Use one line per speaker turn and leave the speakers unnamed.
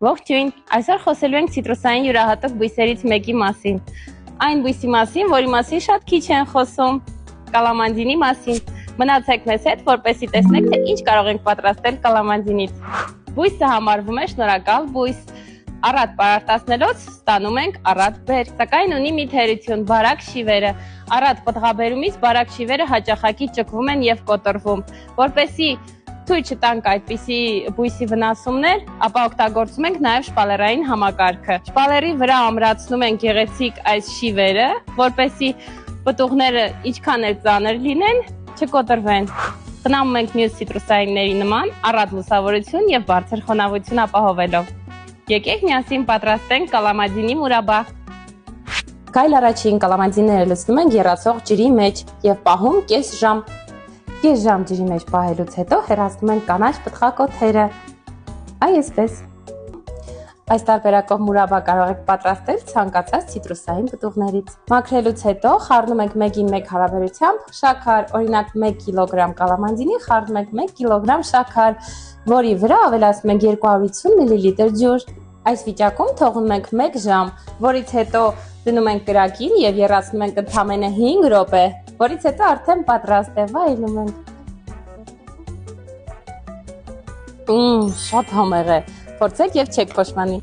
Ողջույն, այսօր խոսելու ենք ցիտրուսային յուրահատուկ բույսերից մեկի մասին։ Այն բույսի մասին, որի մասին շատ քիչ են խոսում, կալամանդինի մասին։ Մնացեք մեզ հետ, որպեսզի տեսնեք, թե ինչ կարող ենք պատրաստել կալամանդինից։ Բույսը համարվում է շնորհակալ բույս։ Առատ պարարտացնելուց ստանում ենք առատ բեր, սակայն ունի մի թերություն՝ բարակ շիվերը։ Առատ պտղաբերումից բարակ շիվերը հաճախակի ճկվում են եւ կոտրվում, որպեսզի թույլ չտանք այդպիսի բույսի վնասումներ, ապա օգտագործում ենք նաև շպալերային համակարգը։ Շպալերի վրա ամրացնում ենք գեղեցիկ այս շիվերը, որպեսզի պտուղները ինչքան էլ ծանր լինեն, չկոտրվեն։ Խնամում ենք մյուս ցիտրուսայինների նման առատ լուսավորություն եւ բարձր խոնավություն ապահովելով։ Եկեք միասին պատրաստենք կալամանդինի մուրաբա։ Գայլ առաջին կալամանդինները լցնում ենք եռացող ջրի մեջ եւ պահում կես ժամ։ Կես ժամ ջրի մեջ պահելուց հետո հեռացնում ենք կանաչ պտղակոթերը։ Այսպես։ Այս տարբերակով մուրաբա կարող եք պատրաստել ցանկացած ցիտրուսային պտուղներից։ Մաքրելուց հետո խառնում ենք 1:1 հարաբերությամբ շաքար, օրինակ 1 կիլոգրամ կալամանդինի խառնում ենք 1 կիլոգրամ շաքար, որի վրա ավելացնում ենք 250 մլ ջուր։ Այս վիճակում թողնում ենք 1 ժամ, որից հետո դնում ենք կրակին եւ եռացնում ենք ընդամենը 5 րոպե, որից հետո արդեն պատրաստ է, վայելում ենք։ Շատ համեղ է, փորձեք եւ չեք փոշմանի։